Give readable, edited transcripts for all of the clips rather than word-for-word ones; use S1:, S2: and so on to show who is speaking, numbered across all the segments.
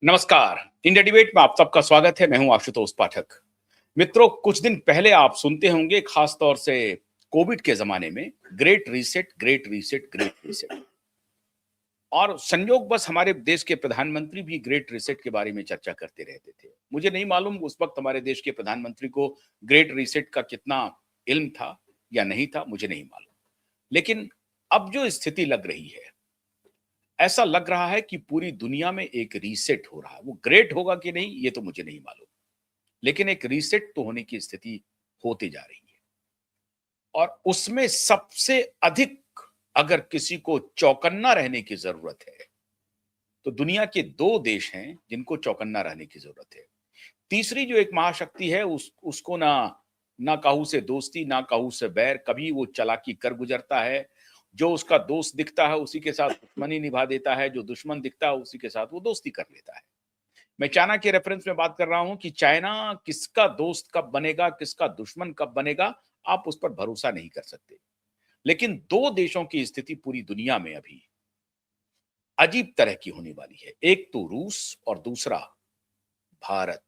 S1: नमस्कार। India debate में आप सबका स्वागत है। मैं हूं आशुतोष पाठक। मित्रों, कुछ दिन पहले आप सुनते होंगे, खास तौर से कोविड के जमाने में, great reset, great reset, great reset. और संयोग बस हमारे देश के प्रधानमंत्री भी ग्रेट रीसेट के बारे में चर्चा करते रहते थे। मुझे नहीं मालूम उस वक्त हमारे देश के प्रधानमंत्री को ग्रेट रीसेट का कितना इल्म था या नहीं था, मुझे नहीं मालूम। लेकिन अब जो स्थिति लग रही है, ऐसा लग रहा है कि पूरी दुनिया में एक रीसेट हो रहा है। वो ग्रेट होगा कि नहीं, ये तो मुझे नहीं मालूम, लेकिन एक रीसेट तो होने की स्थिति होती जा रही है। और उसमें सबसे अधिक अगर किसी को चौकन्ना रहने की जरूरत है, तो दुनिया के दो देश हैं जिनको चौकन्ना रहने की जरूरत है। तीसरी जो एक महाशक्ति है, उसको ना ना काहू से दोस्ती, ना काहू से बैर, कभी वो चालाकी कर गुजरता है। जो उसका दोस्त दिखता है उसी के साथ दुश्मनी निभा देता है, जो दुश्मन दिखता है उसी के साथ वो दोस्ती कर लेता है। मैं चाइना के रेफरेंस में बात कर रहा हूं कि चाइना किसका दोस्त कब बनेगा, किसका दुश्मन कब बनेगा, आप उस पर भरोसा नहीं कर सकते। लेकिन दो देशों की स्थिति पूरी दुनिया में अभी अजीब तरह की होने वाली है। एक तो रूस और दूसरा भारत।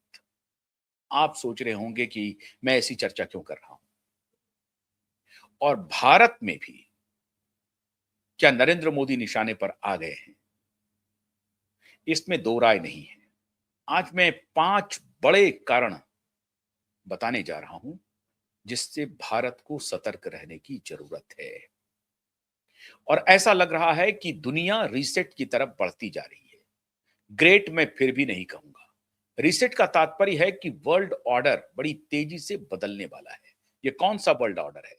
S1: आप सोच रहे होंगे कि मैं ऐसी चर्चा क्यों कर रहा हूं। और भारत में भी क्या नरेंद्र मोदी निशाने पर आ गए हैं, इसमें दो राय नहीं है। आज मैं 5 बड़े कारण बताने जा रहा हूं जिससे भारत को सतर्क रहने की जरूरत है। और ऐसा लग रहा है कि दुनिया रीसेट की तरफ बढ़ती जा रही है। ग्रेट मैं फिर भी नहीं कहूंगा। रीसेट का तात्पर्य है कि वर्ल्ड ऑर्डर बड़ी तेजी से बदलने वाला है। ये कौन सा वर्ल्ड ऑर्डर है,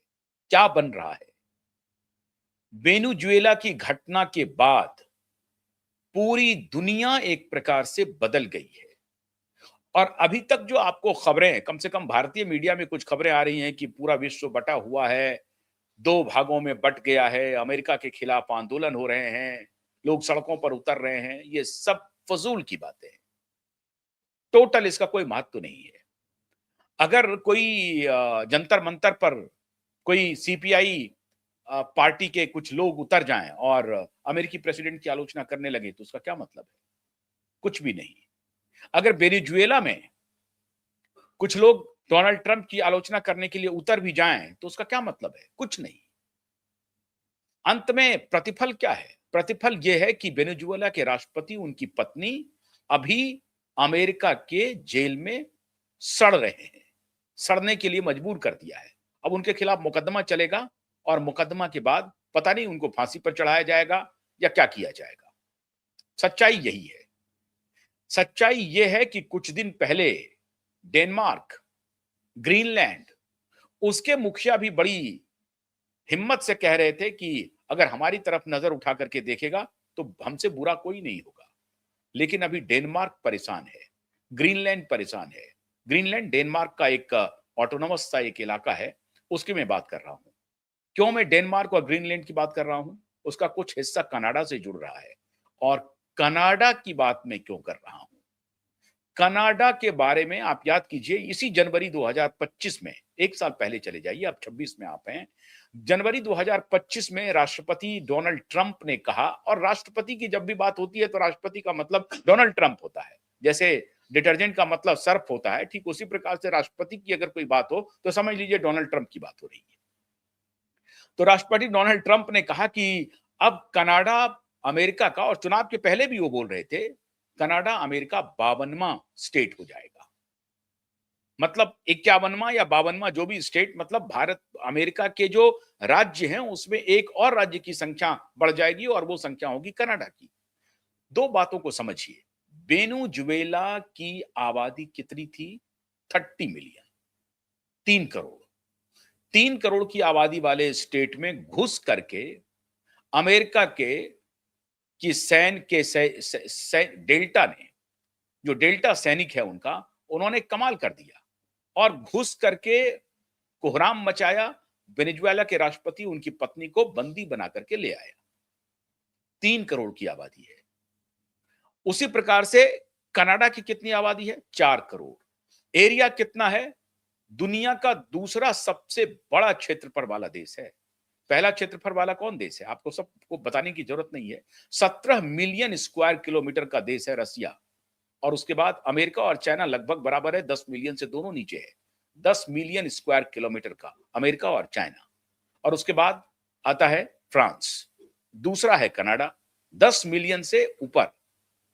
S1: क्या बन रहा है? वेनेजुएला की घटना के बाद पूरी दुनिया एक प्रकार से बदल गई है। और अभी तक जो आपको खबरें, कम से कम भारतीय मीडिया में कुछ खबरें आ रही हैं कि पूरा विश्व बटा हुआ है, दो भागों में बट गया है, अमेरिका के खिलाफ आंदोलन हो रहे हैं, लोग सड़कों पर उतर रहे हैं, ये सब फजूल की बातें हैं। टोटल इसका कोई महत्व नहीं है। अगर कोई जंतर मंतर पर कोई सीपीआई पार्टी के कुछ लोग उतर जाएं और अमेरिकी प्रेसिडेंट की आलोचना करने लगे, तो उसका क्या मतलब है? कुछ भी नहीं। अगर वेनेजुएला में कुछ लोग डोनाल्ड ट्रंप की आलोचना करने के लिए उतर भी जाएं, तो उसका क्या मतलब है? कुछ नहीं। अंत में प्रतिफल क्या है? प्रतिफल यह है कि वेनेजुएला के राष्ट्रपति, उनकी पत्नी अभी अमेरिका के जेल में सड़ रहे हैं। सड़ने के लिए मजबूर कर दिया है। अब उनके खिलाफ मुकदमा चलेगा और मुकदमा के बाद पता नहीं उनको फांसी पर चढ़ाया जाएगा या क्या किया जाएगा। सच्चाई यही है। सच्चाई यह है कि कुछ दिन पहले डेनमार्क, ग्रीनलैंड, उसके मुखिया भी बड़ी हिम्मत से कह रहे थे कि अगर हमारी तरफ नजर उठा करके देखेगा तो हमसे बुरा कोई नहीं होगा। लेकिन अभी डेनमार्क परेशान है, ग्रीनलैंड परेशान है। ग्रीनलैंड डेनमार्क का एक ऑटोनोमस सा एक इलाका है, उसकी मैं बात कर रहा हूं। क्यों मैं डेनमार्क और ग्रीनलैंड की बात कर रहा हूं? उसका कुछ हिस्सा कनाडा से जुड़ रहा है। और कनाडा की बात मैं क्यों कर रहा हूं? कनाडा के बारे में आप याद कीजिए, इसी जनवरी 2025 में, एक साल पहले चले जाइए, अब 26 में आप हैं। जनवरी 2025 में राष्ट्रपति डोनाल्ड ट्रंप ने कहा, और राष्ट्रपति की जब भी बात होती है तो राष्ट्रपति का मतलब डोनाल्ड ट्रंप होता है। जैसे डिटर्जेंट का मतलब सर्फ होता है, ठीक उसी प्रकार से राष्ट्रपति की अगर कोई बात हो तो समझ लीजिए डोनाल्ड ट्रंप की बात हो रही है। तो राष्ट्रपति डोनाल्ड ट्रंप ने कहा कि अब कनाडा अमेरिका का, और चुनाव के पहले भी वो बोल रहे थे, कनाडा अमेरिका 52वां स्टेट हो जाएगा। मतलब 51वां या 52वां जो भी स्टेट, मतलब भारत अमेरिका के जो राज्य हैं उसमें एक और राज्य की संख्या बढ़ जाएगी और वो संख्या होगी कनाडा की। दो बातों को समझिए। वेनेजुएला की आबादी कितनी थी? 30 मिलियन, 3 करोड़। 3 करोड़ की आबादी वाले स्टेट में घुस करके अमेरिका के कि सैन के डेल्टा ने, जो डेल्टा सैनिक है उनका, उन्होंने कमाल कर दिया और घुस करके कोहराम मचाया। वेनेजुएला के राष्ट्रपति उनकी पत्नी को बंदी बना करके ले आया। 3 करोड़ की आबादी है। उसी प्रकार से कनाडा की कितनी आबादी है? 4 करोड़। एरिया कितना है? दुनिया का दूसरा सबसे बड़ा क्षेत्रफल वाला देश है। पहला क्षेत्रफल वाला कौन देश है? आपको सबको बताने की जरूरत नहीं है। 17 मिलियन स्क्वायर किलोमीटर का देश है रसिया। और उसके बाद अमेरिका और चाइना लगभग बराबर है, 10 मिलियन से दोनों नीचे है। 10 मिलियन स्क्वायर किलोमीटर का अमेरिका और चाइना। और उसके बाद आता है फ्रांस, दूसरा है कनाडा, 10 मिलियन से ऊपर,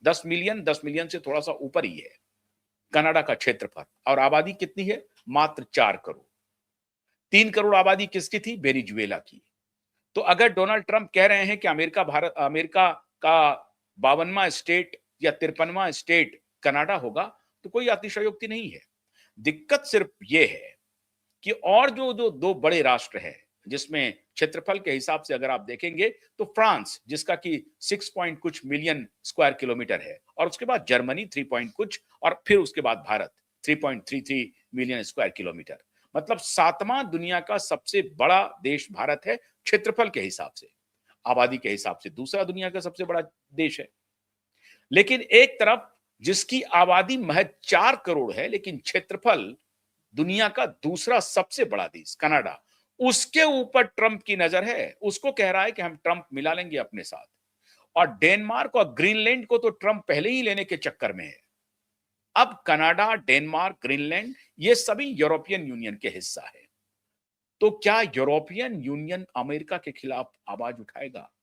S1: 10 मिलियन से थोड़ा सा ऊपर ही है कनाडा का क्षेत्रफल। और आबादी कितनी है? मात्र 4 करोड़। 3 करोड़ आबादी किसकी थी? वेनेजुएला की। तो अगर डोनाल्ड ट्रंप कह रहे हैं कि अमेरिका का 52वां स्टेट या 53वां स्टेट कनाडा होगा, तो कोई अतिशयोक्ति नहीं है। दिक्कत सिर्फ ये है कि और जो दो बड़े राष्ट्र हैं, जिसमें क्षेत्रफल के हिसाब से अगर आप देखेंगे तो फ्रांस, जिसका कि 6 पॉइंट कुछ मिलियन स्क्वायर किलोमीटर है, और उसके बाद जर्मनी 3 पॉइंट कुछ, और फिर उसके बाद भारत 3.33 मिलियन स्क्वायर किलोमीटर। मतलब 7वां दुनिया का सबसे बड़ा देश भारत है क्षेत्रफल के हिसाब से। आबादी के हिसाब से दूसरा दुनिया का सबसे बड़ा देश है। लेकिन एक तरफ जिसकी आबादी महज 4 करोड़ है, लेकिन क्षेत्रफल दुनिया का दूसरा सबसे बड़ा देश कनाडा, उसके ऊपर ट्रंप की नजर है। उसको कह रहा है कि हम ट्रंप मिला लेंगे अपने साथ। और डेनमार्क और ग्रीनलैंड को तो ट्रंप पहले ही लेने के चक्कर में है। अब कनाडा, डेनमार्क, ग्रीनलैंड ये सभी यूरोपियन यूनियन के हिस्सा है। तो क्या यूरोपियन यूनियन अमेरिका के खिलाफ आवाज उठाएगा?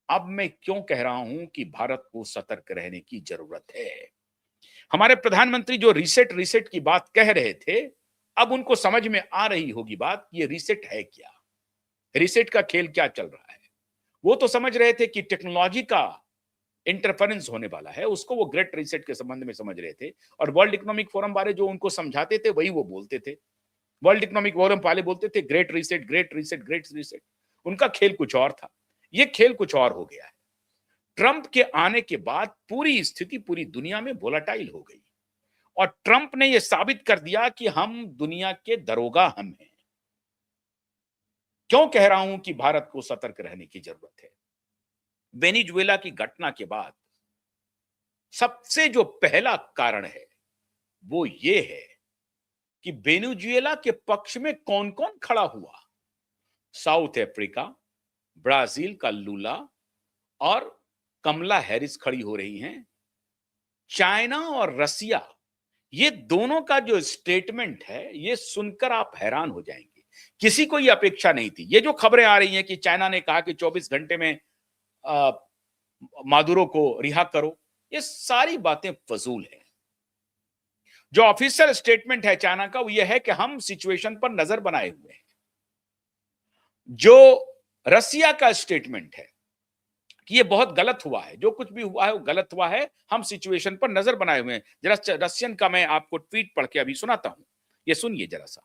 S1: अब मैं क्यों कह रहा हूं कि भारत को सतर्क रहने की जरूरत है। हमारे प्रधानमंत्री जो रीसेट रीसेट की बात कह रहे थे, अब उनको समझ में आ रही होगी बात, ये रीसेट है क्या, रीसेट का खेल क्या चल रहा है। वो तो समझ रहे थे कि टेक्नोलॉजी का इंटरफेरेंस होने वाला है, उसको वो ग्रेट रीसेट के संबंध में समझ रहे थे। और वर्ल्ड इकोनॉमिक फोरम बारे जो उनको समझाते थे वही वो बोलते थे। वर्ल्ड इकोनॉमिक फोरम पहले बोलते थे great reset, great reset, great reset. उनका खेल कुछ और था, ये खेल कुछ और हो गया है। ट्रंप के आने के बाद पूरी स्थिति पूरी दुनिया में वोलाटाइल हो गई, और ट्रंप ने यह साबित कर दिया कि हम दुनिया के दरोगा हम हैं। क्यों कह रहा हूं कि भारत को सतर्क रहने की जरूरत है? वेनेजुएला की घटना के बाद सबसे जो पहला कारण है वो ये है कि वेनेजुएला के पक्ष में कौन कौन खड़ा हुआ। साउथ अफ्रीका, ब्राजील का लूला और कमला हैरिस खड़ी हो रही हैं। चाइना और रसिया, ये दोनों का जो स्टेटमेंट है, ये सुनकर आप हैरान हो जाएंगे। किसी को ये अपेक्षा नहीं थी। ये जो खबरें आ रही हैं कि चाइना ने कहा कि 24 घंटे में मादुरो को रिहा करो, ये सारी बातें फजूल हैं। जो ऑफिशियल स्टेटमेंट है चाइना का वो ये है कि हम सिचुएशन पर नजर बनाए हुए हैं। जो रसिया का स्टेटमेंट है कि ये बहुत गलत हुआ है, जो कुछ भी हुआ है वो गलत हुआ है, हम सिचुएशन पर नजर बनाए हुए हैं। जरा रशियन का मैं आपको ट्वीट पढ़ के अभी सुनाता हूं, ये सुनिए जरा सा,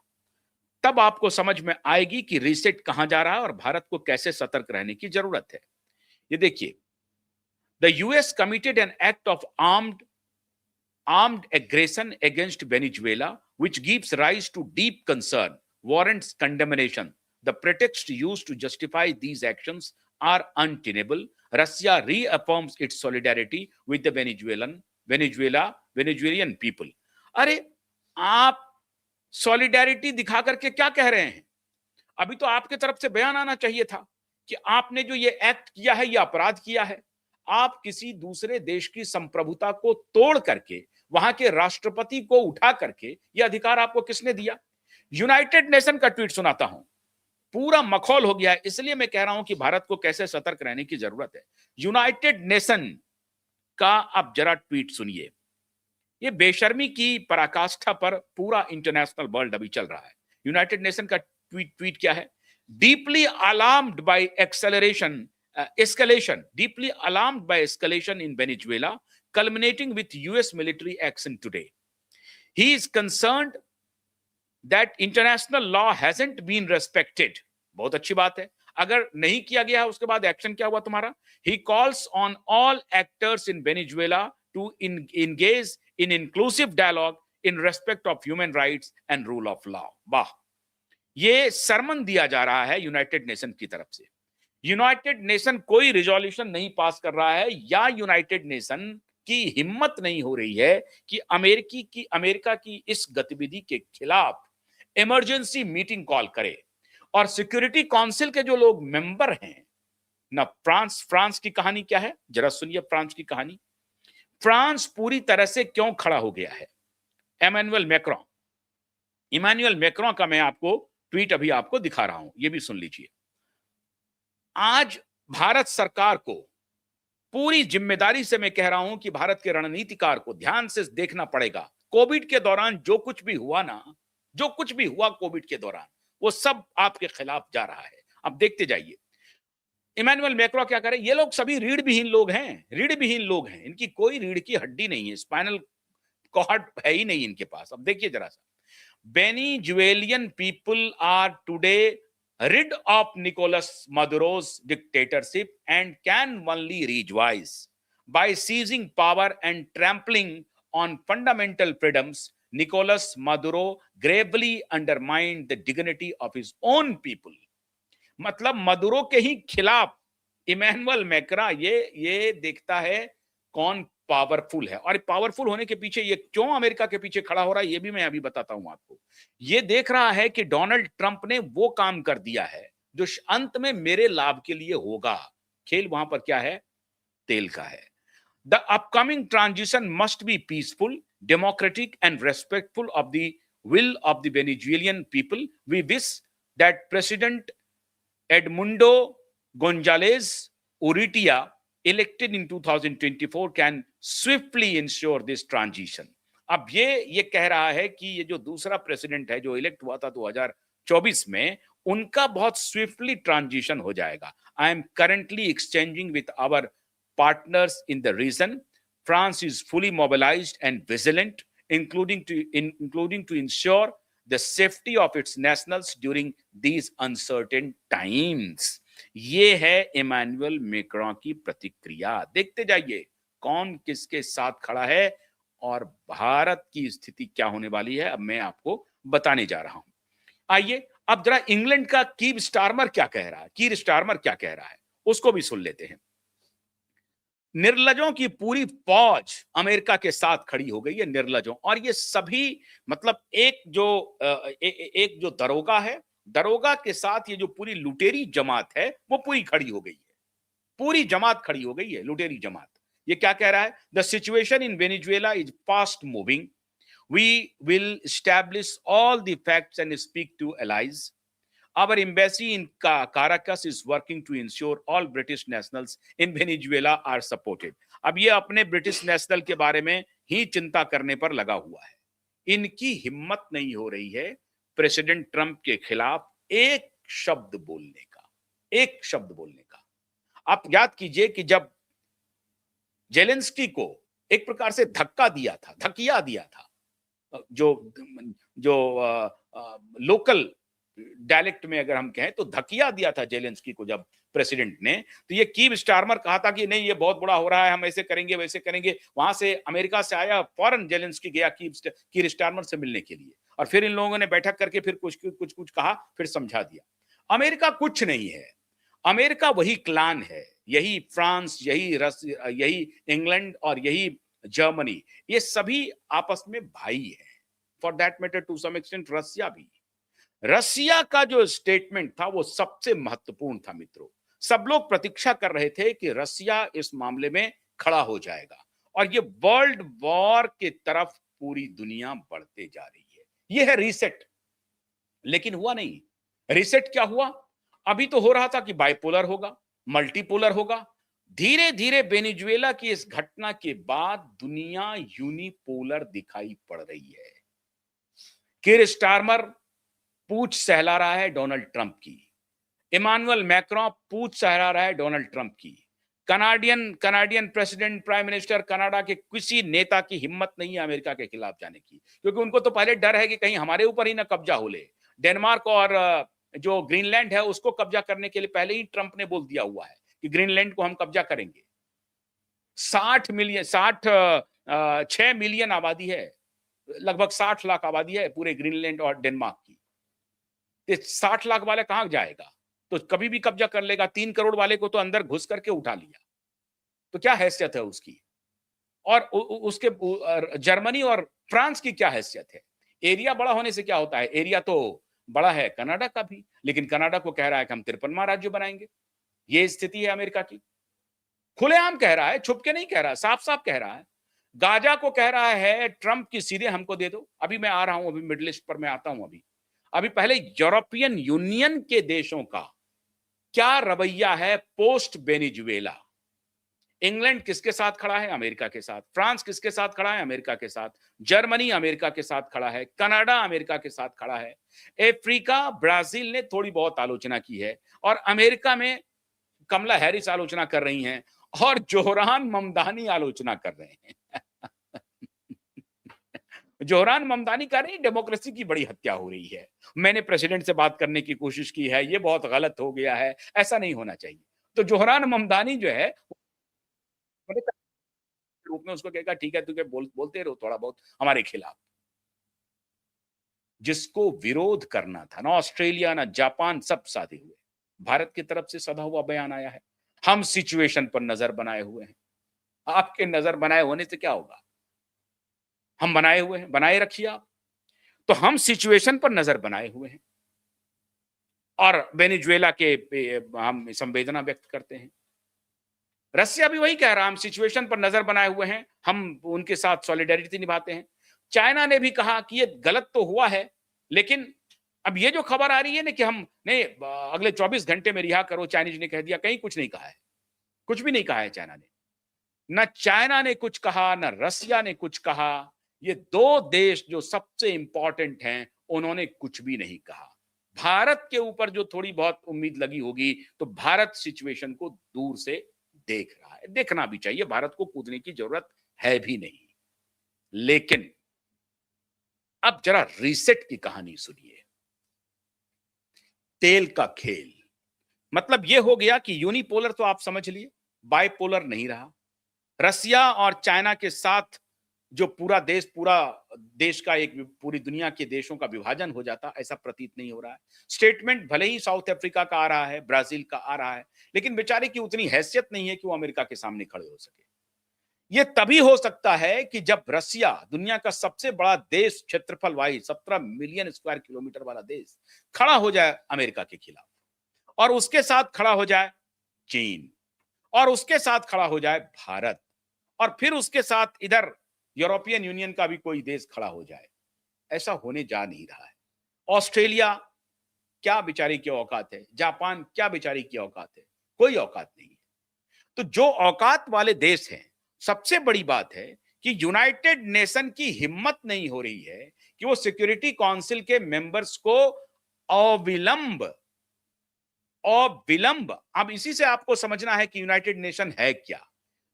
S1: तब आपको समझ में आएगी कि रीसेट कहां जा रहा है और भारत को कैसे सतर्क रहने की जरूरत है। ये देखिए, the US committed an act of armed aggression against Venezuela, which gives rise to deep concern, warrants condemnation. The pretexts used to justify these actions are untenable. Russia reaffirms its solidarity with the Venezuelan people. अरे आप solidarity दिखा करके क्या कह रहे हैं? अभी तो आपके तरफ से बयान आना चाहिए था कि आपने जो ये एक्ट किया है, ये अपराध किया है। आप किसी दूसरे देश की संप्रभुता को तोड़ करके, वहां के राष्ट्रपति को उठा करके, यह अधिकार आपको किसने दिया? यूनाइटेड नेशन का ट्वीट सुनाता हूं, पूरा मखौल हो गया है। इसलिए मैं कह रहा हूं कि भारत को कैसे सतर्क रहने की जरूरत है। यूनाइटेड नेशन का अब जरा ट्वीट सुनिए। ये बेशर्मी की पराकाष्ठा पर पूरा इंटरनेशनल वर्ल्ड अभी चल रहा है। यूनाइटेड नेशन का ट्वीट क्या है? Deeply alarmed by escalation, deeply alarmed by escalation in Venezuela, culminating with US military action today. He is concerned that international law hasn't been respected. बहुत अच्छी बात है, अगर नहीं किया गया उसके बाद एक्शन क्या हुआ तुम्हारा? He calls on all actors in Venezuela to engage in inclusive dialogue in respect of human rights and rule of law. वाह, ये सरमन दिया जा रहा है यूनाइटेड नेशन की तरफ से। यूनाइटेड नेशन कोई रिजोल्यूशन नहीं पास कर रहा है, या यूनाइटेड नेशन की हिम्मत नहीं हो रही है कि अमेरिका की इस गतिविधि के खिलाफ इमरजेंसी मीटिंग कॉल करे। और सिक्योरिटी काउंसिल के जो लोग मेंबर हैं ना, फ्रांस की कहानी क्या है, जरा सुनिए फ्रांस की कहानी। फ्रांस पूरी तरह से क्यों खड़ा हो गया है? इमानुएल मैक्रों का मैं आपको ट्वीट अभी आपको दिखा रहा हूं, ये भी सुन लीजिए। आज भारत सरकार को पूरी जिम्मेदारी से मैं कह रहा हूं कि भारत के रणनीतिकार को ध्यान से देखना पड़ेगा। कोविड के दौरान जो कुछ भी हुआ ना, जो कुछ भी हुआ कोविड के दौरान, वो सब आपके खिलाफ जा रहा है। अब देखते जाइए इमानुएल मैक्रों क्या करे। ये लोग सभी रीढ़ विहीन लोग हैं, रीढ़ विहीन लोग हैं, इनकी कोई रीढ़ की हड्डी नहीं है, स्पाइनल कॉर्ड है ही नहीं इनके पास। अब देखिए जरा सा, Venezuelan people are today rid of Nicolas Maduro's dictatorship and can only rejoice by seizing power and trampling on fundamental freedoms. Nicolas Maduro gravely undermined the dignity of his own people. मतलब Maduro के ही खिलाफ Emmanuel Micra ये देखता है कौन powerful है, और powerful होने के पीछे ये क्यों अमेरिका के पीछे खड़ा हो रहा है ये भी मैं अभी बताता हूं आपको। ये देख रहा है कि डोनाल्ड ट्रंप ने वो काम कर दिया है जो अंत में मेरे लाभ के लिए होगा। खेल वहां पर क्या है? तेल का है। The upcoming transition must be peaceful, democratic and respectful of the will of the Venezuelan people. We wish that president Edmundo Gonzalez Urrutia, elected in 2024, can swiftly ensure this transition. अब ये कह रहा है कि ये जो दूसरा प्रेसिडेंट है जो इलेक्ट हुआ था 2024 में, उनका बहुत स्विफ्टली ट्रांजिशन हो जाएगा। I am currently exchanging with our partners in the region. France is fully mobilised and vigilant, including to ensure the safety of its nationals during these uncertain times. ये है Emmanuel Macron की प्रतिक्रिया। देखते जाइए कौन किसके साथ खड़ा है और भारत की स्थिति क्या होने वाली है, अब मैं आपको बताने जा रहा हूं। आइए अब जरा इंग्लैंड का कीर स्टारमर क्या कह रहा है उसको भी सुन लेते हैं। निर्लजों की पूरी फौज अमेरिका के साथ खड़ी हो गई है, निर्लजों। और ये सभी मतलब एक जो दरोगा है, दरोगा के साथ ये जो पूरी लुटेरी जमात है वो पूरी खड़ी हो गई है, पूरी जमात खड़ी हो गई है, लुटेरी जमात। ये क्या कह रहा है? The situation in Venezuela is fast moving, we will establish all the facts and speak to allies. Our embassy in Caracas is working to ensure all British nationals in Venezuela are supported. अब ये अपने British national के बारे में ही चिंता करने पर लगा हुआ है। इनकी हिम्मत नहीं हो रही है प्रेसिडेंट ट्रंप के खिलाफ एक शब्द बोलने का, एक शब्द बोलने का। आप याद कीजिए कि जब जेलेंस्की को एक प्रकार से धक्का दिया था, धकिया दिया था, जो लोकल डायलेक्ट में अगर हम कहें तो धकिया दिया था जेलेंस्की को जब प्रेसिडेंट ने, तो ये कीव स्टारमर कहा था कि नहीं ये बहुत बुरा हो रहा है, हम ऐसे करेंगे वैसे करेंगे। वहां से अमेरिका से आया, फौरन जेलेंस्की गया कीव स्टारमर से मिलने के लिए, और फिर इन लोगों ने बैठक करके फिर कुछ कहा, फिर समझा दिया। अमेरिका कुछ नहीं है, अमेरिका वही क्लान है, यही फ्रांस, यही इंग्लैंड और यही जर्मनी, ये सभी आपस में भाई है। For that matter to some extent Russia भी। रसिया का जो स्टेटमेंट था वो सबसे महत्वपूर्ण था मित्रों। सब लोग प्रतीक्षा कर रहे थे कि रसिया इस मामले में खड़ा हो जाएगा और ये वर्ल्ड वॉर की तरफ पूरी दुनिया बढ़ते जा रही है। ये है रीसेट, लेकिन हुआ नहीं। रीसेट क्या हुआ? अभी तो हो रहा था कि बाइपोलर होगा, मल्टीपोलर होगा। धीरे धीरे वेनेजुएला की इस घटना के बाद दुनिया यूनिपोलर दिखाई पड़ रही है। कीर स्टारमर पूछ सहला रहा है डोनाल्ड ट्रंप की, इमानुएल मैक्रों पूछ सहला रहा है डोनाल्ड ट्रंप की। Canadian president, prime minister Canada के किसी नेता की हिम्मत नहीं है अमेरिका के खिलाफ जाने की, क्योंकि उनको तो पहले डर है कि कहीं हमारे ऊपर ही ना कब्जा हो ले। डेनमार्क और जो ग्रीनलैंड है उसको कब्जा करने के लिए पहले ही ट्रंप ने बोल दिया हुआ है कि ग्रीनलैंड को हम कब्जा करेंगे। 6 मिलियन आबादी है, लगभग 60 लाख आबादी है पूरे ग्रीनलैंड और डेनमार्क की। 60 लाख वाले कहां जाएगा? तो कभी भी कब्जा कर लेगा। 3 करोड़ वाले को तो अंदर घुस करके उठा लिया, तो क्या हैसियत है उसकी? और उसके जर्मनी और फ्रांस की क्या हैसियत है? एरिया बड़ा होने से क्या होता है? एरिया तो बड़ा है कनाडा का भी, लेकिन कनाडा को कह रहा है कि हम 53वां राज्य बनाएंगे। ये स्थिति है अमेरिका की। खुलेआम कह रहा है, छुप के नहीं कह रहा, साफ साफ कह रहा है। गाजा को कह रहा है ट्रंप की सीधे हमको दे दो। अभी मैं आ रहा हूं, अभी मिडिल ईस्ट पर मैं आता हूं। अभी पहले यूरोपियन यूनियन के देशों का क्या रवैया है पोस्ट वेनेजुएला। इंग्लैंड किसके साथ खड़ा है? अमेरिका के साथ। फ्रांस किसके साथ खड़ा है? अमेरिका के साथ। जर्मनी अमेरिका के साथ खड़ा है। कनाडा अमेरिका के साथ खड़ा है। अफ्रीका ब्राजील ने थोड़ी बहुत आलोचना की है, और अमेरिका में कमला हैरिस आलोचना कर रही हैं, और जोहरान ममदानी आलोचना कर रहे हैं। जोहरान ममदानी कह रही डेमोक्रेसी की बड़ी हत्या हो रही है, मैंने प्रेसिडेंट से बात करने की कोशिश की है, ये बहुत गलत हो गया है, ऐसा नहीं होना चाहिए। तो जोहरान ममदानी जो है रूप में उसको कहेगा ठीक है, तुझे बोलते रहो थोड़ा बहुत हमारे खिलाफ। जिसको विरोध करना था, ना ऑस्ट्रेलिया ना जापान, सब साधे हुए। भारत की तरफ से सदा हुआ बयान आया है, हम सिचुएशन पर नजर बनाए हुए हैं। आपके नजर बनाए होने से क्या होगा? हम बनाए हुए हैं, बनाए रखिए आप। तो हम सिचुएशन पर नजर बनाए हुए हैं, और वेनेजुएला के हम संवेदना व्यक्त करते हैं। रसिया भी वही कह रहा है, हम सिचुएशन पर नजर बनाए हुए हैं, हम उनके साथ सॉलिडेरिटी निभाते हैं। चाइना ने भी कहा कि ये गलत तो हुआ है, लेकिन अब ये जो खबर आ रही है ना कि हम नहीं अगले 24 घंटे में रिहा करो, चाइनीज ने कह दिया, कहीं कुछ नहीं कहा है, कुछ भी नहीं कहा है चाइना ने। ना चाइना ने कुछ कहा, ना रसिया ने कुछ कहा। ये दो देश जो सबसे इंपॉर्टेंट हैं, उन्होंने कुछ भी नहीं कहा। भारत के ऊपर जो थोड़ी बहुत उम्मीद लगी होगी, तो भारत सिचुएशन को दूर से देख रहा है। देखना भी चाहिए, भारत को कूदने की जरूरत है भी नहीं। लेकिन अब जरा रीसेट की कहानी सुनिए। तेल का खेल मतलब यह हो गया कि यूनिपोलर तो आप समझ लिए, बाइपोलर नहीं रहा। रसिया और चाइना के साथ जो पूरा देश का एक पूरी दुनिया के देशों का विभाजन हो जाता, ऐसा प्रतीत नहीं हो रहा है। स्टेटमेंट भले ही साउथ अफ्रीका का आ रहा है, ब्राजील का आ रहा है, लेकिन बेचारे की उतनी हैसियत नहीं है कि वो अमेरिका के सामने खड़े हो सके। ये तभी हो सकता है कि जब रसिया, दुनिया का सबसे बड़ा देश क्षेत्रफल वाइज 17 मिलियन स्क्वायर किलोमीटर वाला देश, खड़ा हो जाए अमेरिका के खिलाफ, और उसके साथ खड़ा हो जाए चीन, और उसके साथ खड़ा हो जाए भारत, और फिर उसके साथ इधर यूरोपियन यूनियन का भी कोई देश खड़ा हो जाए। ऐसा होने जा नहीं रहा है। ऑस्ट्रेलिया क्या बेचारी की औकात है, जापान क्या बेचारी की औकात है, कोई औकात नहीं है। तो जो औकात वाले देश हैं, सबसे बड़ी बात है कि यूनाइटेड नेशन की हिम्मत नहीं हो रही है कि वो सिक्योरिटी काउंसिल के मेंबर्स को अविलंब, अब इसी से आपको समझना है कि यूनाइटेड नेशन है क्या।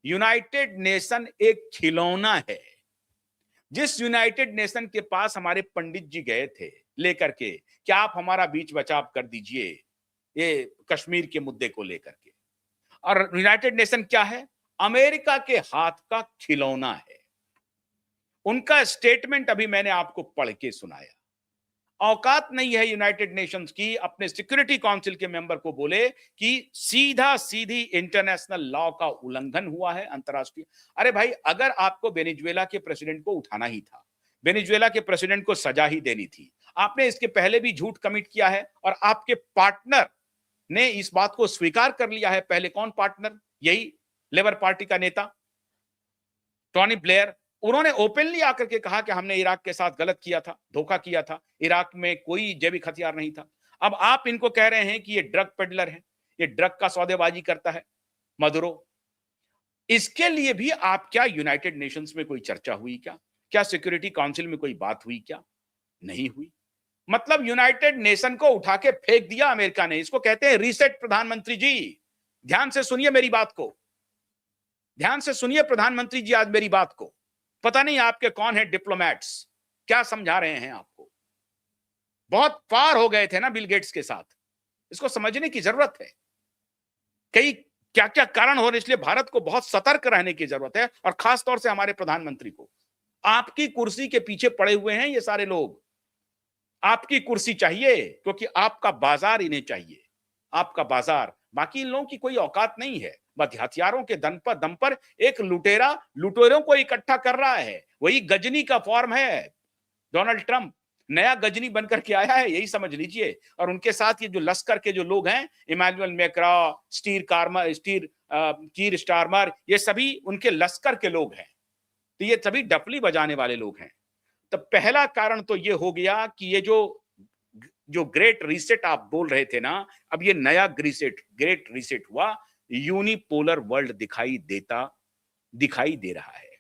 S1: यूनाइटेड नेशन एक खिलौना है। जिस यूनाइटेड नेशन के पास हमारे पंडित जी गए थे लेकर के, क्या आप हमारा बीच बचाव कर दीजिए ये कश्मीर के मुद्दे को लेकर के। और यूनाइटेड नेशन क्या है? अमेरिका के हाथ का खिलौना है। उनका स्टेटमेंट अभी मैंने आपको पढ़ के सुनाया। औकात नहीं है यूनाइटेड नेशंस की अपने सिक्योरिटी काउंसिल के मेंबर को बोले कि सीधा सीधी इंटरनेशनल लॉ का उल्लंघन हुआ है, अंतरराष्ट्रीय। अरे भाई, अगर आपको वेनेजुएला के प्रेसिडेंट को उठाना ही था, वेनेजुएला के प्रेसिडेंट को सजा ही देनी थी, आपने इसके पहले भी झूठ कमिट किया है, और आपके पार्टनर ने इस बात को स्वीकार कर लिया है। पहले कौन पार्टनर? यही लेबर पार्टी का नेता टोनी ब्लेयर। उन्होंने ओपनली आकर के कहा कि हमने इराक के साथ गलत किया था, धोखा किया था, इराक में कोई जैविक हथियार नहीं था। अब आप इनको कह रहे हैं कि ये ड्रग पेडलर है, ये ड्रग का सौदेबाजी करता है मदुरो। इसके लिए भी आप क्या यूनाइटेड नेशंस में कोई चर्चा हुई क्या? क्या सिक्योरिटी काउंसिल में कोई बात हुई क्या? नहीं हुई। मतलब यूनाइटेड नेशन को उठा के फेंक दिया अमेरिका ने। इसको कहते हैं रीसेट। प्रधानमंत्री जी ध्यान से सुनिए मेरी बात को, ध्यान से सुनिए प्रधानमंत्री जी आज मेरी बात को। पता नहीं आपके कौन है डिप्लोमैट्स, क्या समझा रहे हैं आपको। बहुत पार हो गए थे ना बिल गेट्स के साथ, इसको समझने की जरूरत है। कई क्या क्या कारण हो रहे, इसलिए भारत को बहुत सतर्क रहने की जरूरत है, और खास तौर से हमारे प्रधानमंत्री को। आपकी कुर्सी के पीछे पड़े हुए हैं ये सारे लोग। आपकी कुर्सी चाहिए, क्योंकि आपका बाजार इन्हें चाहिए, आपका बाजार। बाकी इन लोगों की कोई औकात नहीं है। बस हथियारों के दम पर एक लुटेरा लुटेरों को इकट्ठा कर रहा है। वही गजनी का फॉर्म है। डोनाल्ड ट्रंप नया गजनी बनकर के आया है, यही समझ लीजिए। और उनके साथ ये जो लश्कर के जो लोग हैं, इमानुएल मैक्रा, कीर स्टारमर, ये सभी उनके लश्कर के लोग हैं। तो ये सभी डफली बजाने वाले लोग हैं। तो पहला कारण तो ये हो गया कि ये जो जो ग्रेट रीसेट आप बोल रहे थे ना, अब ये नया ग्रेट रीसेट हुआ, यूनिपोलर वर्ल्ड दिखाई दे रहा है।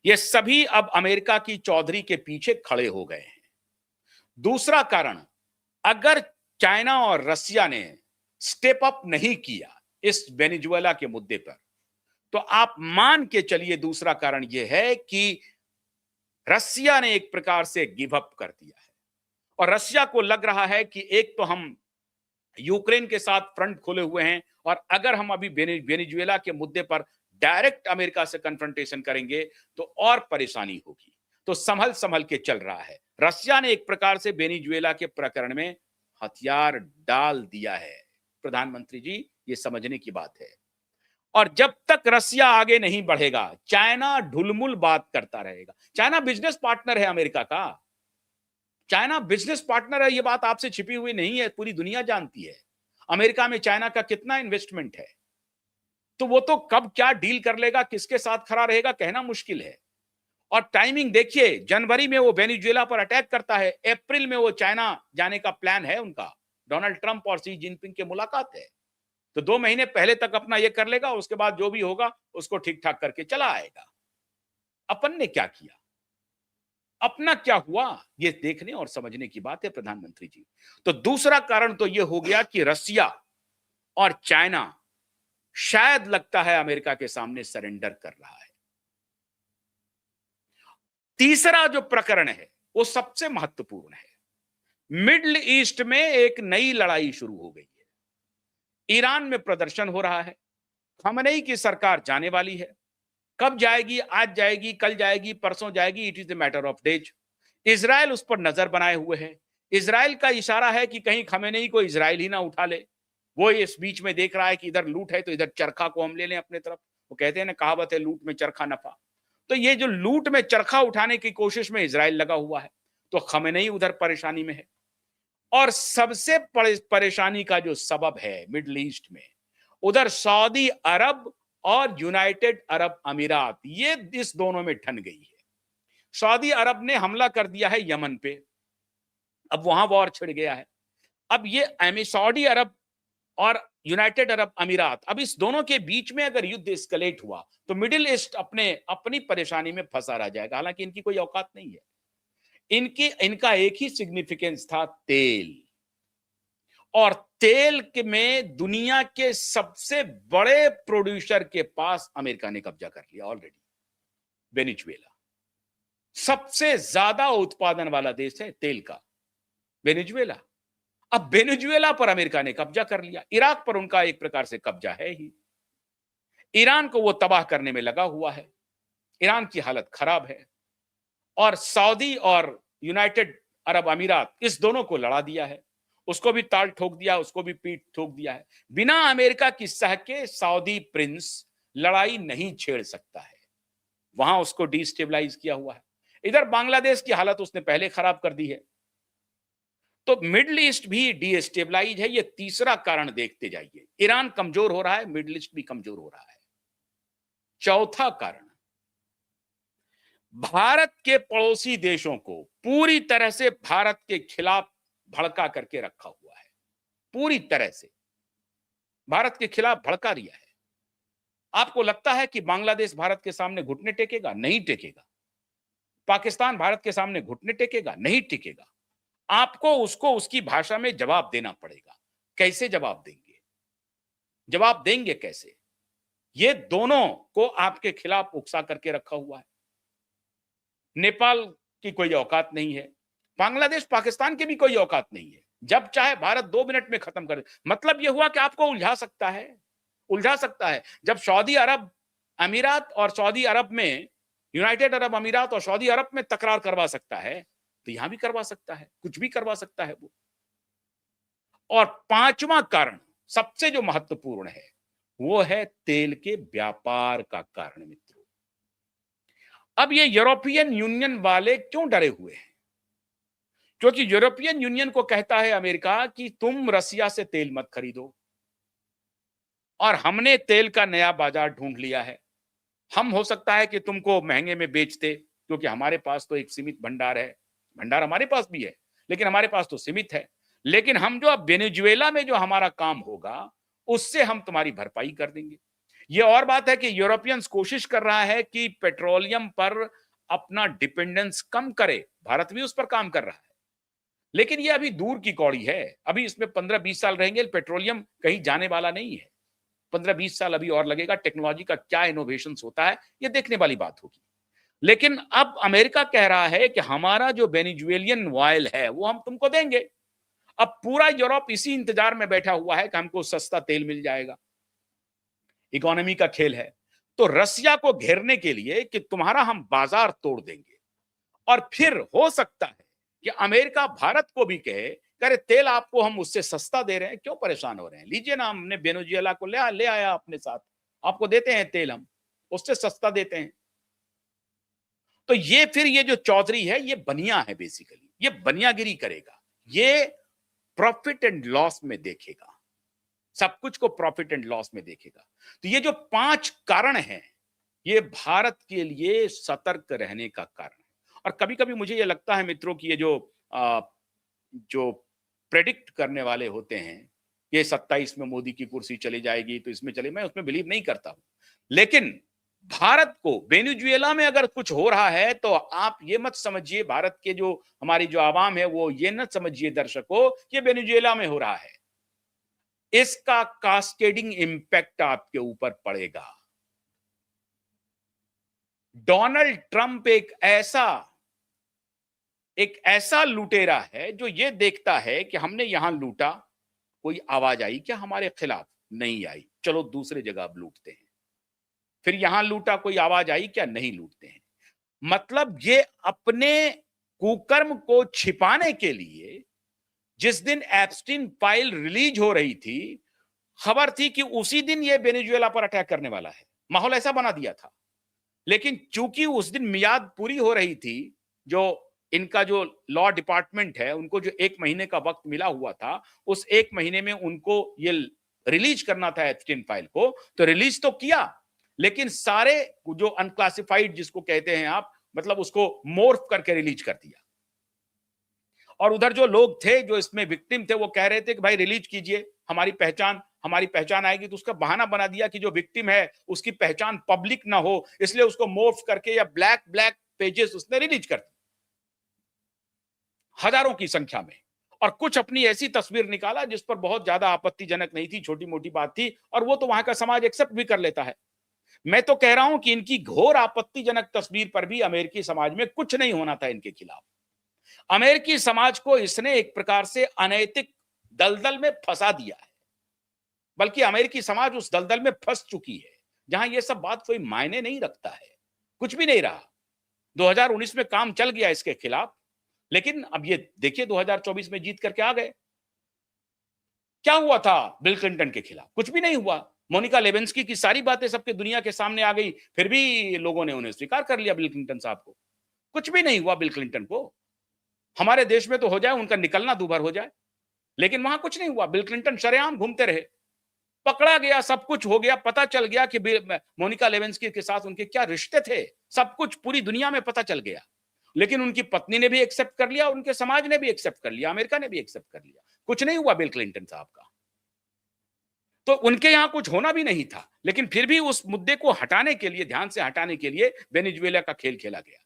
S1: ये सभी अब अमेरिका की चौधरी के पीछे खड़े हो गए हैं। दूसरा कारण, अगर चाइना और रसिया ने स्टेप अप नहीं किया इस वेनेजुएला के मुद्दे पर, तो आप मान के चलिए दूसरा कारण यह है कि रसिया ने एक प्रकार से गिव अप कर दिया है और रसिया को लग रहा है कि एक तो हम यूक्रेन के साथ फ्रंट खोले हुए हैं और अगर हम अभी वेनेजुएला के मुद्दे पर डायरेक्ट अमेरिका से कन्फ्रंटेशन करेंगे तो और परेशानी होगी। तो संभल संभल के चल रहा है। रसिया ने एक प्रकार से वेनेजुएला के प्रकरण में हथियार डाल दिया है। प्रधानमंत्री जी, ये समझने की बात है। और जब तक रसिया आगे नहीं बढ़ेगा, चाइना ढुलमुल बात करता रहेगा। चाइना बिजनेस पार्टनर है अमेरिका का। चाइना बिजनेस पार्टनर है, ये बात आपसे छिपी हुई नहीं है, पूरी दुनिया जानती है। अमेरिका में चाइना का कितना इन्वेस्टमेंट है। तो वो तो कब क्या डील कर लेगा, किसके साथ खड़ा रहेगा, कहना मुश्किल है। और टाइमिंग देखिए, जनवरी में वो वेनेजुएला पर अटैक करता है, अप्रैल में वो चाइना जाने का प्लान है उनका। डोनाल्ड ट्रंप और शी जिनपिंग की मुलाकात है। तो 2 महीने पहले तक अपना ये कर लेगा, उसके बाद जो भी होगा उसको ठीक ठाक करके चला आएगा। अपन ने क्या किया, अपना क्या हुआ, ये देखने और समझने की बात है प्रधानमंत्री जी। तो दूसरा कारण तो ये हो गया कि रसिया और चाइना शायद लगता है अमेरिका के सामने सरेंडर कर रहा है। तीसरा जो प्रकरण है वो सबसे महत्वपूर्ण है। मिडिल ईस्ट में एक नई लड़ाई शुरू हो गई है। ईरान में प्रदर्शन हो रहा है। खमेनी की सरकार जाने वाली है। कब जाएगी, आज जाएगी, कल जाएगी, परसों जाएगी, it is a matter of days. Israel उस पर नजर बनाए हुए है। इजराइल का इशारा है कि कहीं खमेनी को इजराइल ही ना उठा ले। वो इस बीच में देख रहा है कि इधर लूट है तो इधर चरखा को हम ले लें अपने तरफ। वो कहते हैं ना, कहावत है, लूट में चरखा नफा। तो ये जो लूट में चरखा उठाने की कोशिश में इजराइल लगा हुआ है, तो खमेनी उधर परेशानी में है। और सबसे परेशानी का जो सबब है मिडिल ईस्ट में, उधर सऊदी अरब और यूनाइटेड अरब अमीरात, ये इस दोनों में ठन गई है। सऊदी अरब ने हमला कर दिया है यमन पे, अब वहां वॉर छिड़ गया है। अब ये सऊदी अरब और यूनाइटेड अरब अमीरात, अब इस दोनों के बीच में अगर युद्ध एस्केलेट हुआ तो मिडिल ईस्ट अपनी परेशानी में फंसा रह जाएगा। हालांकि इनकी कोई औकात नहीं है। इनका एक ही सिग्निफिकेंस था, तेल। और तेल में दुनिया के सबसे बड़े प्रोड्यूसर के पास अमेरिका ने कब्जा कर लिया ऑलरेडी। वेनेजुएला सबसे ज्यादा उत्पादन वाला देश है तेल का, वेनेजुएला। अब वेनेजुएला पर अमेरिका ने कब्जा कर लिया। इराक पर उनका एक प्रकार से कब्जा है ही। ईरान को वो तबाह करने में लगा हुआ है। ईरान की हालत खराब है। और सऊदी और यूनाइटेड अरब अमीरात, इस दोनों को लड़ा दिया है। उसको भी ताल ठोक दिया, उसको भी पीठ ठोक दिया है। बिना अमेरिका की सह के सऊदी प्रिंस लड़ाई नहीं छेड़ सकता है। वहां उसको डिस्टेबलाइज किया हुआ है। इधर बांग्लादेश की हालत उसने पहले खराब कर दी है। तो मिडिल ईस्ट भी डिस्टेबलाइज है। ये तीसरा कारण देखते जाइए। ईरान कमजोर हो रहा है, मिडिल ईस्ट भी कमजोर हो रहा है। चौथा कारण, भारत के पड़ोसी देशों को पूरी तरह से भारत के खिलाफ भड़का करके रखा हुआ है। पूरी तरह से भारत के खिलाफ भड़का दिया है। आपको लगता है कि बांग्लादेश भारत के सामने घुटने टेकेगा? नहीं टेकेगा। पाकिस्तान भारत के सामने घुटने टेकेगा? नहीं टेकेगा। आपको उसको उसकी भाषा में जवाब देना पड़ेगा। कैसे जवाब देंगे? जवाब देंगे कैसे? ये दोनों को आपके खिलाफ उकसा करके रखा हुआ है। नेपाल की कोई औकात नहीं है। बांग्लादेश पाकिस्तान की भी कोई औकात नहीं है। जब चाहे भारत 2 मिनट में खत्म कर दे। मतलब यह हुआ कि आपको उलझा सकता है, उलझा सकता है। जब सऊदी अरब अमीरात और सऊदी अरब में, यूनाइटेड अरब अमीरात और सऊदी अरब में तकरार करवा सकता है, तो यहां भी करवा सकता है, कुछ भी करवा सकता है वो। और पांचवा कारण, सबसे जो महत्वपूर्ण है, वो है तेल के व्यापार का कारण मित्रों। अब ये यूरोपियन यूनियन वाले क्यों डरे हुए हैं? क्योंकि यूरोपियन यूनियन को कहता है अमेरिका कि तुम रसिया से तेल मत खरीदो और हमने तेल का नया बाजार ढूंढ लिया है। हम हो सकता है कि तुमको महंगे में बेचते, क्योंकि हमारे पास तो एक सीमित भंडार है। भंडार हमारे पास भी है, लेकिन हमारे पास तो सीमित है। लेकिन हम जो अब वेनेजुएला में जो हमारा काम होगा, उससे हम तुम्हारी भरपाई कर देंगे। ये और बात है कि यूरोपियंस कोशिश कर रहा है कि पेट्रोलियम पर अपना डिपेंडेंस कम करे। भारत भी उस पर काम कर रहा है, लेकिन ये अभी दूर की कौड़ी है। अभी इसमें 15-20 साल रहेंगे, पेट्रोलियम कहीं जाने वाला नहीं है। 15-20 साल अभी और लगेगा। टेक्नोलॉजी का क्या इनोवेशन होता है, ये देखने वाली बात होगी। लेकिन अब अमेरिका कह रहा है कि हमारा जो वेनेजुएलियन ऑयल है वो हम तुमको देंगे। अब पूरा यूरोप इसी इंतजार में बैठा हुआ है कि हमको सस्ता तेल मिल जाएगा। इकोनॉमी का खेल है। तो रसिया को घेरने के लिए कि तुम्हारा हम बाजार तोड़ देंगे, और फिर हो सकता है कि अमेरिका भारत को भी कहे, अरे तेल आपको हम उससे सस्ता दे रहे हैं, क्यों परेशान हो रहे हैं, लीजिए ना, हमने वेनेजुएला को ले आया अपने साथ, आपको देते हैं तेल, हम उससे सस्ता देते हैं। तो ये फिर ये जो चौधरी है ये बनिया है, बेसिकली ये बनियागिरी करेगा, ये प्रॉफिट एंड लॉस में देखेगा, सब कुछ को प्रॉफिट एंड लॉस में देखेगा। तो ये जो 5 कारण हैं, ये भारत के लिए सतर्क रहने का कारण है। और कभी कभी मुझे ये लगता है मित्रों कि ये जो प्रेडिक्ट करने वाले होते हैं, ये 27 में मोदी की कुर्सी चली जाएगी तो इसमें चले, मैं उसमें बिलीव नहीं करता हूं। लेकिन भारत को वेनेजुएला में अगर कुछ हो रहा है तो आप ये मत समझिए, भारत के जो हमारी जो आवाम है वो ये न समझिए दर्शकों, ये वेनेजुएला में हो रहा है। इसका कास्केडिंग इंपैक्ट आपके ऊपर पड़ेगा। डोनाल्ड ट्रंप एक ऐसा लुटेरा है जो ये देखता है कि हमने यहां लूटा, कोई आवाज आई क्या हमारे खिलाफ? नहीं आई, चलो दूसरे जगह अब लूटते हैं। फिर यहां लूटा, कोई आवाज आई क्या? नहीं लूटते हैं। मतलब ये अपने कुकर्म को छिपाने के लिए, जिस दिन एप्स्टीन फाइल रिलीज हो रही थी, खबर थी कि उसी दिन ये वेनेजुएला पर अटैक करने वाला है, माहौल ऐसा बना दिया था। लेकिन चूंकि उस दिन मियाद पूरी हो रही थी, जो इनका जो लॉ डिपार्टमेंट है उनको जो 1 महीने का वक्त मिला हुआ था, उस 1 महीने में उनको ये रिलीज करना था एप्स्टीन फाइल को, तो रिलीज तो किया, लेकिन सारे जो अनक्लासिफाइड जिसको कहते हैं आप, मतलब उसको मोर्फ करके रिलीज कर दिया। और उधर जो लोग थे जो इसमें विक्टिम थे वो कह रहे थे कि भाई रिलीज कीजिए, हमारी पहचान आएगी। तो उसका बहाना बना दिया कि जो विक्टिम है उसकी पहचान पब्लिक ना हो, इसलिए उसको मोर्फ करके या ब्लैक ब्लैक पेजेस उसने रिलीज कर दी हजारों की संख्या में। और कुछ अपनी ऐसी तस्वीर निकाला जिस पर बहुत ज्यादा आपत्तिजनक नहीं थी, छोटी मोटी बात थी, और वो तो वहां का समाज एक्सेप्ट भी कर लेता है। मैं तो कह रहा हूं कि इनकी घोर आपत्तिजनक तस्वीर पर भी अमेरिकी समाज में कुछ नहीं होना था इनके खिलाफ। अमेरिकी समाज को इसने एक प्रकार से अनैतिक दलदल में फंसा दिया है, बल्कि अमेरिकी समाज उस दलदल में फंस चुकी है जहां यह सब बात कोई मायने नहीं रखता है, कुछ भी नहीं रहा। 2019 में काम चल गया इसके खिलाफ, लेकिन अब ये देखिए 2024 में जीत करके आ गए। क्या हुआ था बिल क्लिंटन के खिलाफ? कुछ भी नहीं हुआ। मोनिका लेविंस्की की सारी बातें सबके दुनिया के सामने आ गई, फिर भी लोगों ने उन्हें स्वीकार कर लिया बिल क्लिंटन साहब को। कुछ भी नहीं हुआ बिल क्लिंटन को। हमारे देश में तो हो जाए, उनका निकलना दूभर हो जाए, लेकिन वहां कुछ नहीं हुआ। बिल क्लिंटन शरेआम घूमते रहे, पकड़ा गया, सब कुछ हो गया, पता चल गया कि मोनिका लेविंस्की के साथ उनके क्या रिश्ते थे, सब कुछ पूरी दुनिया में पता चल गया। लेकिन उनकी पत्नी ने भी एक्सेप्ट कर लिया, उनके समाज ने भी एक्सेप्ट कर लिया, अमेरिका ने भी एक्सेप्ट कर लिया। कुछ नहीं हुआ बिल क्लिंटन साहब का। तो उनके यहां कुछ होना भी नहीं था, लेकिन फिर भी उस मुद्दे को हटाने के लिए, ध्यान से हटाने के लिए वेनेजुएला का खेल खेला गया।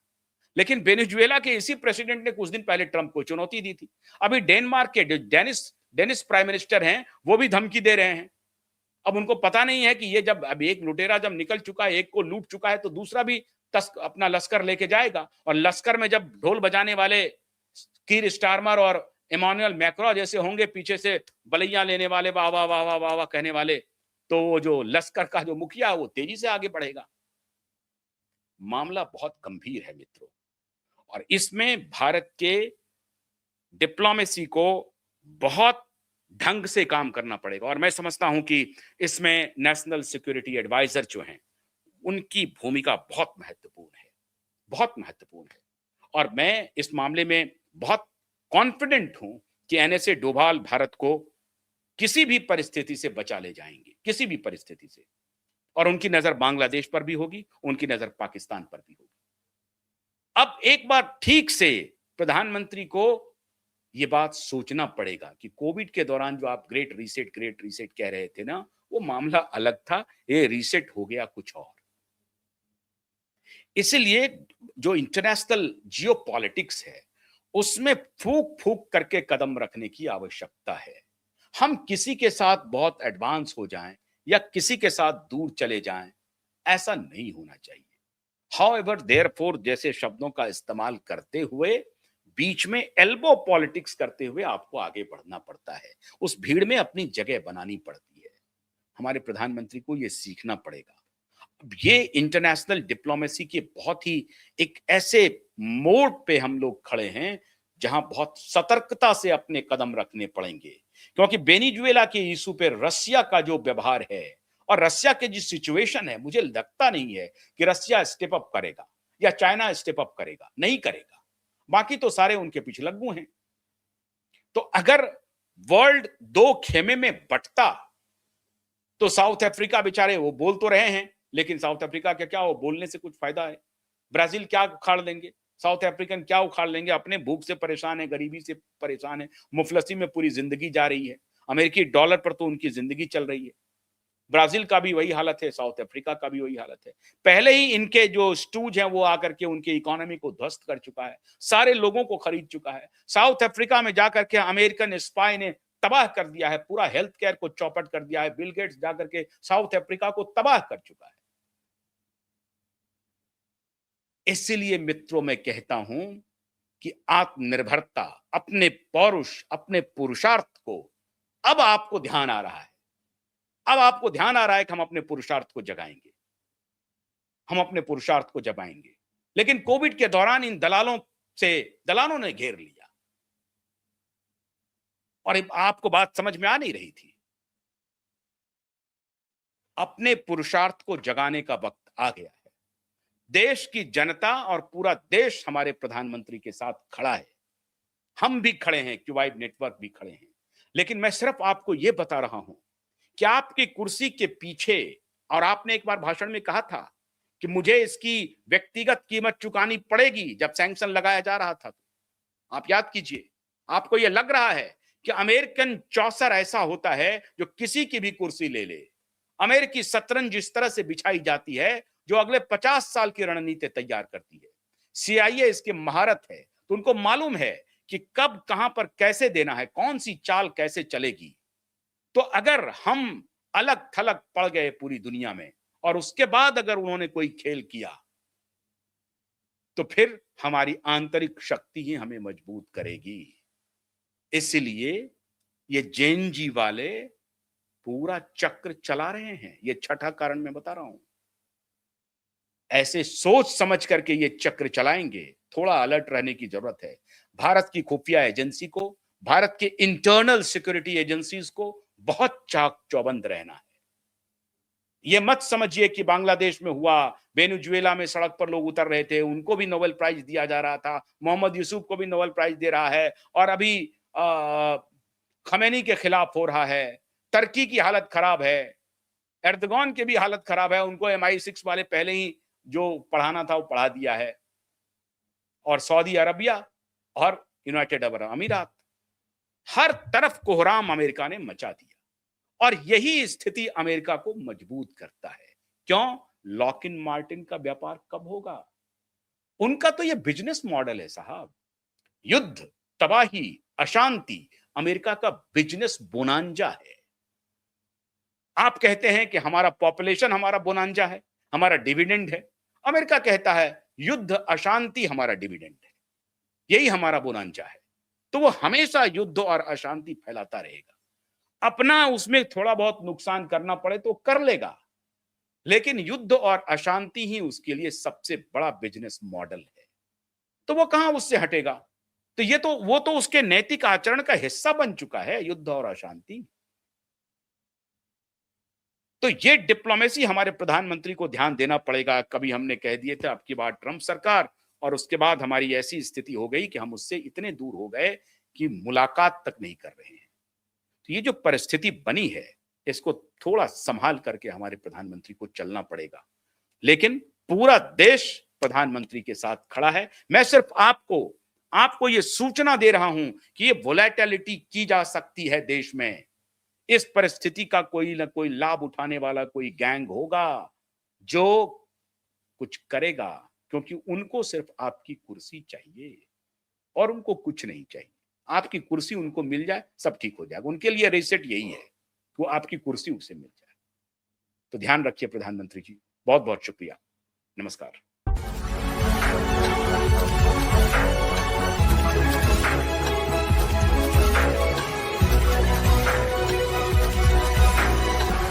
S1: लेकिन वेनेजुएला के इसी प्रेसिडेंट ने कुछ दिन पहले ट्रंप को चुनौती दी थी। अभी डेनमार्क के डेनिस प्राइम मिनिस्टर हैं, वो भी धमकी दे रहे हैं। अब उनको पता नहीं है कि ये जब अब एक लुटेरा जब निकल चुका है, एक को लूट चुका है, तो दूसरा भी अपना लश्कर लेके जाएगा। और लश्कर में जब ढोल बजाने वाले कीर स्टारमर और इमानुएल मैक्रो जैसे होंगे, पीछे से बलैया लेने वाले, वाह वाह वाह वाह वाह वाह कहने वाले, तो वो जो लश्कर का जो मुखिया है वो तेजी से आगे बढ़ेगा। मामला बहुत गंभीर है मित्रों, और इसमें भारत के डिप्लोमेसी को बहुत ढंग से काम करना पड़ेगा। और मैं समझता हूं कि इसमें नेशनल सिक्योरिटी एडवाइजर जो हैं, उनकी भूमिका बहुत महत्वपूर्ण है, बहुत महत्वपूर्ण है। और मैं इस मामले में बहुत कॉन्फिडेंट हूं कि एनएसए डोभाल भारत को किसी भी परिस्थिति से बचा ले जाएंगे, किसी भी परिस्थिति से। और उनकी नजर बांग्लादेश पर भी होगी, उनकी नजर पाकिस्तान पर भी होगी। अब एक बार ठीक से प्रधानमंत्री को ये बात सोचना पड़ेगा कि कोविड के दौरान जो आप ग्रेट रीसेट कह रहे थे ना, वो मामला अलग था, ये रीसेट हो गया कुछ और। इसलिए जो इंटरनेशनल जियोपॉलिटिक्स है, उसमें फूंक-फूंक करके कदम रखने की आवश्यकता है। हम किसी के साथ बहुत एडवांस हो जाएं या किसी के साथ दूर चले जाएं, ऐसा नहीं होना चाहिए। हाउएवर देयरफॉर जैसे शब्दों का इस्तेमाल करते हुए बीच में एल्बो पॉलिटिक्स करते हुए आपको आगे बढ़ना पड़ता है। उस भीड़ में अपनी जगह बनानी पड़ती है। हमारे प्रधानमंत्री को यह सीखना पड़ेगा। ये इंटरनेशनल डिप्लोमेसी के बहुत ही एक ऐसे मोड़ पे हम लोग खड़े हैं जहां बहुत सतर्कता से अपने कदम रखने पड़ेंगे, क्योंकि वेनेजुएला के इशू पे रसिया का जो व्यवहार है और रसिया के जिस सिचुएशन है, मुझे लगता नहीं है कि रसिया स्टेप अप करेगा या चाइना स्टेप अप करेगा, नहीं करेगा। बाकी तो सारे उनके पीछे लग्गू हैं। तो अगर वर्ल्ड दो खेमे में बंटता तो साउथ अफ्रीका बेचारे वो बोल तो रहे हैं, लेकिन साउथ अफ्रीका का क्या, वो बोलने से कुछ फायदा है? ब्राजील क्या उखाड़ लेंगे? साउथ अफ्रीकन क्या उखाड़ लेंगे? अपने भूख से परेशान है, गरीबी से परेशान है, मुफलसी में पूरी जिंदगी जा रही है। अमेरिकी डॉलर पर तो उनकी जिंदगी चल रही है। ब्राजील का भी वही हालत है, साउथ अफ्रीका का भी वही हालत है। पहले ही इनके जो स्टूज हैं वो आकर के उनकी इकोनॉमी को ध्वस्त कर चुका है, सारे लोगों को खरीद चुका है। साउथ अफ्रीका में जाकर के अमेरिकन स्पाई ने तबाह कर दिया है, पूरा हेल्थ केयर को चौपट कर दिया है। बिल गेट्स जाकर के साउथ अफ्रीका को तबाह कर चुका है। इसलिए मित्रों मैं कहता हूं कि आत्मनिर्भरता, अपने पौरुष, अपने पुरुषार्थ को अब आपको ध्यान आ रहा है। अब आपको ध्यान आ रहा है कि हम अपने पुरुषार्थ को जगाएंगे, हम अपने पुरुषार्थ को जगाएंगे। लेकिन कोविड के दौरान इन दलालों ने घेर लिया और आपको बात समझ में आ नहीं रही थी। अपने पुरुषार्थ को जगाने का वक्त आ गया है। देश की जनता और पूरा देश हमारे प्रधानमंत्री के साथ खड़ा है। हम भी खड़े हैं, क्यूबाइड नेटवर्क भी खड़े हैं। लेकिन मैं सिर्फ आपको यह बता रहा हूं कि आपकी कुर्सी के पीछे, और आपने एक बार भाषण में कहा था कि मुझे इसकी व्यक्तिगत कीमत चुकानी पड़ेगी जब सैंक्शन लगाया जा रहा था। आप याद कीजिए, आपको यह लग रहा है कि अमेरिकन चौसर ऐसा होता है जो किसी की भी कुर्सी ले ले। अमेरिकी शतरंज जिस तरह से बिछाई जाती है, जो अगले 50 साल की रणनीति तैयार करती है। सीआईए इसकी महारत है, तो उनको मालूम है कि कब कहां पर कैसे देना है, कौन सी चाल कैसे चलेगी। तो अगर हम अलग थलग पड़ गए पूरी दुनिया में और उसके बाद अगर उन्होंने कोई खेल किया, तो फिर हमारी आंतरिक शक्ति ही हमें मजबूत करेगी। इसलिए ये जेनजी वाले पूरा चक्र चला रहे हैं। ये छठा कारण मैं बता रहा हूं। ऐसे सोच समझ करके ये चक्र चलाएंगे, थोड़ा अलर्ट रहने की जरूरत है। भारत की खुफिया एजेंसी को, भारत के इंटरनल सिक्योरिटी एजेंसीज को बहुत चाक चौबंद रहना है। ये मत समझिए कि बांग्लादेश में हुआ, वेनेजुएला में सड़क पर लोग उतर रहे थे, उनको भी नोबेल प्राइज दिया जा रहा था, मोहम्मद यूसुफ को भी नोबेल प्राइज दे रहा है, और अभी खमेनी के खिलाफ हो रहा है। तुर्की की हालत खराब है, एर्दोगान की भी हालत खराब है, उनको MI6 वाले पहले ही जो पढ़ाना था वो पढ़ा दिया है। और सऊदी अरबिया और यूनाइटेड अरब अमीरात, हर तरफ कोहराम अमेरिका ने मचा दिया। और यही स्थिति अमेरिका को मजबूत करता है। क्यों? लॉकहीड मार्टिन का व्यापार कब होगा? उनका तो यह बिजनेस मॉडल है साहब। युद्ध, तबाही, अशांति अमेरिका का बिजनेस बोनांजा है। आप कहते हैं कि हमारा पॉपुलेशन हमारा बोनांजा है, हमारा डिविडेंड है। अमेरिका कहता है युद्ध, अशांति हमारा डिविडेंड है, यही हमारा बोनांजा है। तो वो हमेशा युद्ध और अशांति फैलाता रहेगा। अपना उसमें थोड़ा बहुत नुकसान करना पड़े तो कर लेगा, लेकिन युद्ध और अशांति ही उसके लिए सबसे बड़ा बिजनेस मॉडल है। तो वो कहां उससे हटेगा? तो वो तो उसके नैतिक आचरण का हिस्सा बन चुका है, युद्ध और अशांति। तो ये डिप्लोमेसी हमारे प्रधानमंत्री को ध्यान देना पड़ेगा। कभी हमने कह दिए थे अब की बार ट्रंप सरकार, और उसके बाद हमारी ऐसी स्थिति हो गई कि हम उससे इतने दूर हो गए कि मुलाकात तक नहीं कर रहे हैं। तो ये जो परिस्थिति बनी है, इसको थोड़ा संभाल करके हमारे प्रधानमंत्री को चलना पड़ेगा। लेकिन पूरा देश प्रधानमंत्री के साथ खड़ा है। मैं सिर्फ आपको आपको ये सूचना दे रहा हूं कि ये वोलेटिलिटी की जा सकती है देश में। इस परिस्थिति का कोई ना कोई लाभ उठाने वाला कोई गैंग होगा जो कुछ करेगा, क्योंकि उनको सिर्फ आपकी कुर्सी चाहिए और उनको कुछ नहीं चाहिए। आपकी कुर्सी उनको मिल जाए, सब ठीक हो जाएगा। उनके लिए रीसेट यही है, वो आपकी कुर्सी उसे मिल जाए। तो ध्यान रखिए प्रधानमंत्री जी। बहुत बहुत शुक्रिया। नमस्कार।